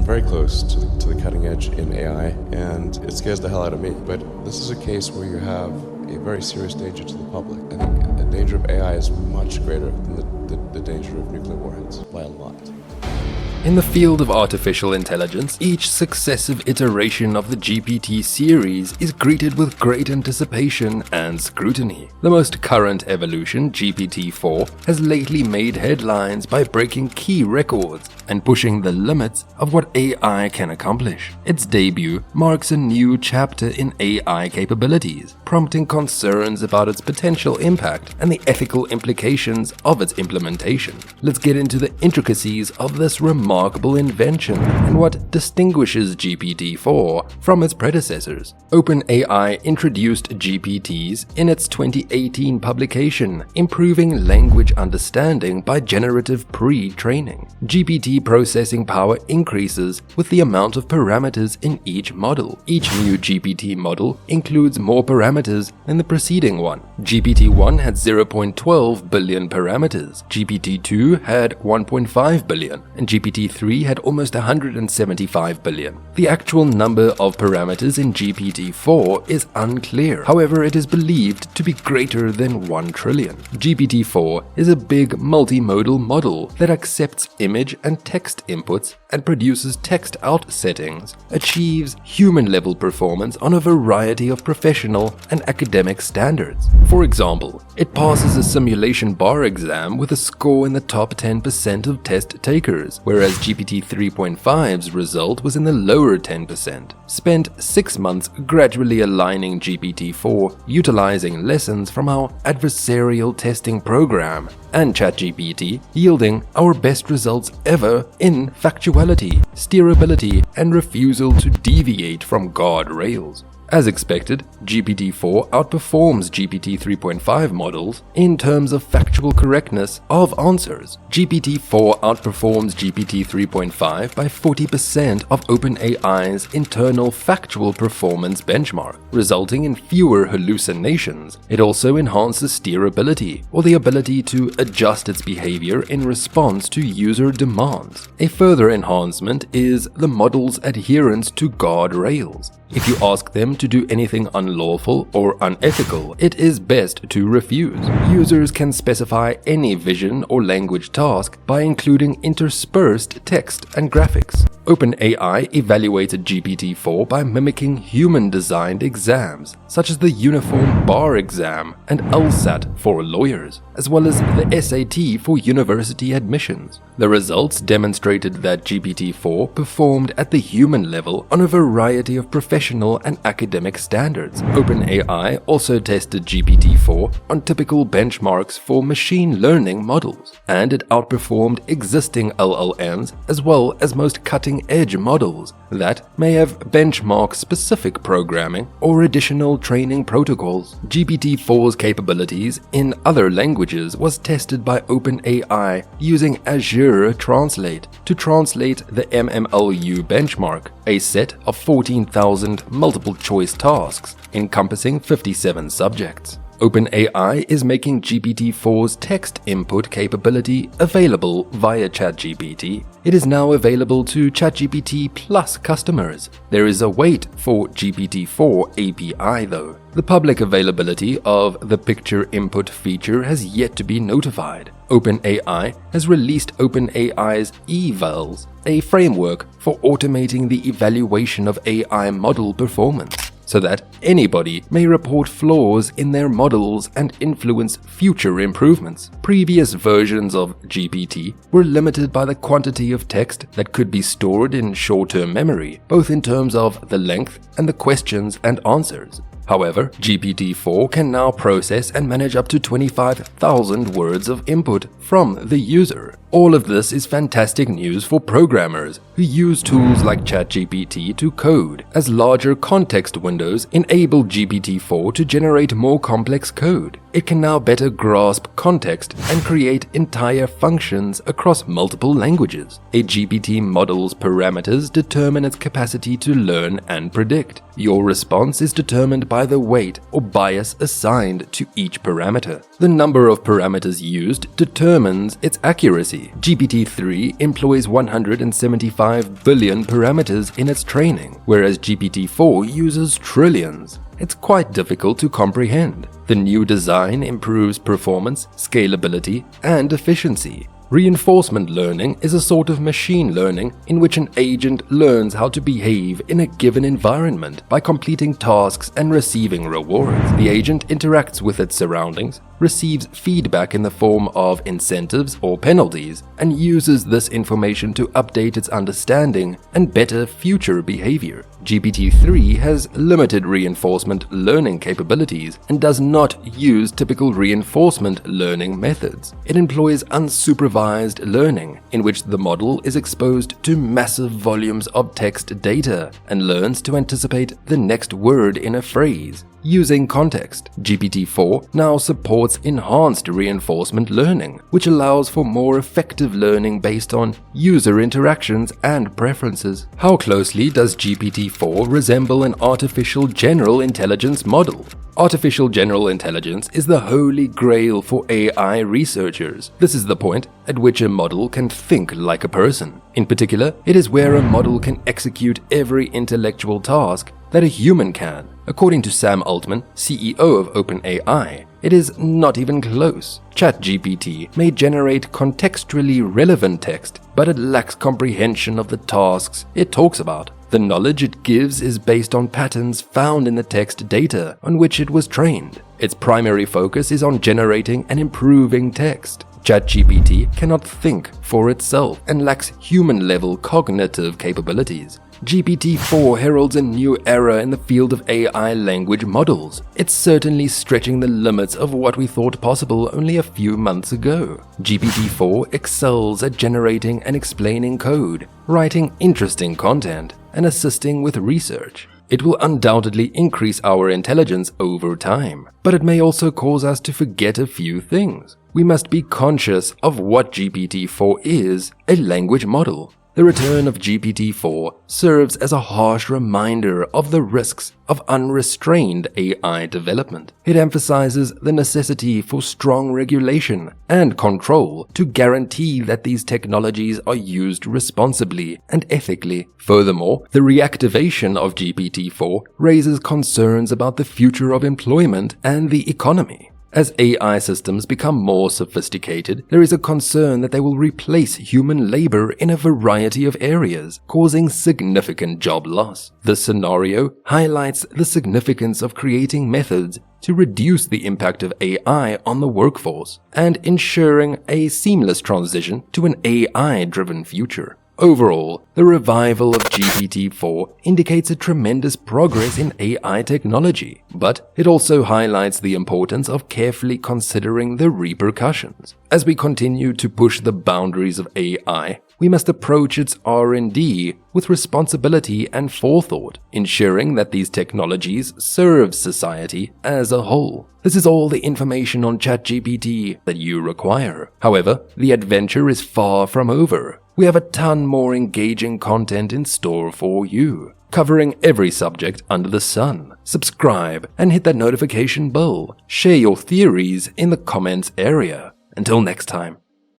very close to the cutting edge in AI, and it scares the hell out of me. But this is a case where you have a very serious danger to the public. I think the danger of AI is much greater than the danger of nuclear warheads by a lot. In the field of artificial intelligence, each successive iteration of the GPT series is greeted with great anticipation and scrutiny. The most current evolution, GPT-4, has lately made headlines by breaking key records and pushing the limits of what AI can accomplish. Its debut marks a new chapter in AI capabilities, prompting concerns about its potential impact and the ethical implications of its implementation. Let's get into the intricacies of this remarkable invention and what distinguishes GPT-4 from its predecessors. OpenAI introduced GPTs in its 2018 publication, Improving Language Understanding by Generative Pre-Training. GPT processing power increases with the amount of parameters in each model. Each new GPT model includes more parameters than the preceding one. GPT-1 had 0.12 billion parameters, GPT-2 had 1.5 billion, and GPT-3 had almost 175 billion. The actual number of parameters in GPT-4 is unclear. However, it is believed to be greater than 1 trillion. GPT-4 is a big multimodal model that accepts image and text inputs and produces text-out settings, achieves human-level performance on a variety of professional and academic standards. For example, it passes a simulation bar exam with a score in the top 10% of test takers, whereas GPT 3.5's result was in the lower 10%. Spent 6 months gradually aligning GPT-4, utilizing lessons from our adversarial testing program, and ChatGPT, yielding our best results ever in factuality, steerability, and refusal to deviate from guardrails. As expected, GPT-4 outperforms GPT 3.5 models in terms of factual correctness of answers. GPT-4 outperforms GPT 3.5 by 40% of OpenAI's internal factual performance benchmark, resulting in fewer hallucinations. It also enhances steerability, or the ability to adjust its behavior in response to user demands. A further enhancement is the model's adherence to guardrails. If you ask them to do anything unlawful or unethical, it is best to refuse. Users can specify any vision or language task by including interspersed text and graphics. OpenAI evaluated GPT-4 by mimicking human-designed exams, such as the Uniform Bar Exam and LSAT for lawyers, as well as the SAT for university admissions. The results demonstrated that GPT-4 performed at the human level on a variety of professional and academic standards. OpenAI also tested GPT-4 on typical benchmarks for machine learning models, and it outperformed existing LLMs as well as most cutting-edge models that may have benchmark-specific programming or additional training protocols. GPT-4's capabilities in other languages was tested by OpenAI using Azure Translate to translate the MMLU benchmark, a set of 14,000 multiple-choice tasks encompassing 57 subjects. OpenAI is making GPT-4's text input capability available via ChatGPT. It is now available to ChatGPT Plus customers. There is a wait for GPT-4 API though. The public availability of the picture input feature has yet to be notified. OpenAI has released OpenAI's Evals, a framework for automating the evaluation of AI model performance, so that anybody may report flaws in their models and influence future improvements. Previous versions of GPT were limited by the quantity of text that could be stored in short-term memory, both in terms of the length and the questions and answers. However, GPT-4 can now process and manage up to 25,000 words of input from the user. All of this is fantastic news for programmers who use tools like ChatGPT to code, as larger context windows enable GPT-4 to generate more complex code. it can now better grasp context and create entire functions across multiple languages. A GPT model's parameters determine its capacity to learn and predict. Your response is determined by the weight or bias assigned to each parameter. The number of parameters used determines its accuracy. GPT-3 employs 175 billion parameters in its training, whereas GPT-4 uses trillions. It's quite difficult to comprehend. The new design improves performance, scalability, and efficiency. Reinforcement learning is a sort of machine learning in which an agent learns how to behave in a given environment by completing tasks and receiving rewards. The agent interacts with its surroundings, receives feedback in the form of incentives or penalties, and uses this information to update its understanding and better future behavior. GPT-3 has limited reinforcement learning capabilities and does not use typical reinforcement learning methods. It employs unsupervised learning, in which the model is exposed to massive volumes of text data and learns to anticipate the next word in a phrase. Using context, GPT-4 now supports enhanced reinforcement learning, which allows for more effective learning based on user interactions and preferences. How closely does GPT-4 resemble an artificial general intelligence model? Artificial general intelligence is the holy grail for AI researchers. This is the point at which a model can think like a person. In particular, it is where a model can execute every intellectual task that a human can. According to Sam Altman, CEO of OpenAI, it is not even close. ChatGPT may generate contextually relevant text, but it lacks comprehension of the tasks it talks about. The knowledge it gives is based on patterns found in the text data on which it was trained. Its primary focus is on generating and improving text. ChatGPT cannot think for itself and lacks human-level cognitive capabilities. GPT-4 heralds a new era in the field of AI language models. It's certainly stretching the limits of what we thought possible only a few months ago. GPT-4 excels at generating and explaining code, writing interesting content, and assisting with research. It will undoubtedly increase our intelligence over time, but it may also cause us to forget a few things. We must be conscious of what GPT-4 is, a language model. The return of GPT-4 serves as a harsh reminder of the risks of unrestrained AI development. It emphasizes the necessity for strong regulation and control to guarantee that these technologies are used responsibly and ethically. Furthermore, the reactivation of GPT-4 raises concerns about the future of employment and the economy. As AI systems become more sophisticated, there is a concern that they will replace human labor in a variety of areas, causing significant job loss. This scenario highlights the significance of creating methods to reduce the impact of AI on the workforce and ensuring a seamless transition to an AI-driven future. Overall, the revival of GPT-4 indicates a tremendous progress in AI technology, but it also highlights the importance of carefully considering the repercussions. As we continue to push the boundaries of AI, we must approach its R&D with responsibility and forethought, ensuring that these technologies serve society as a whole. This is all the information on ChatGPT that you require. However, the adventure is far from over. We have a ton more engaging content in store for you, covering every subject under the sun. Subscribe and hit that notification bell. Share your theories in the comments area. Until next time.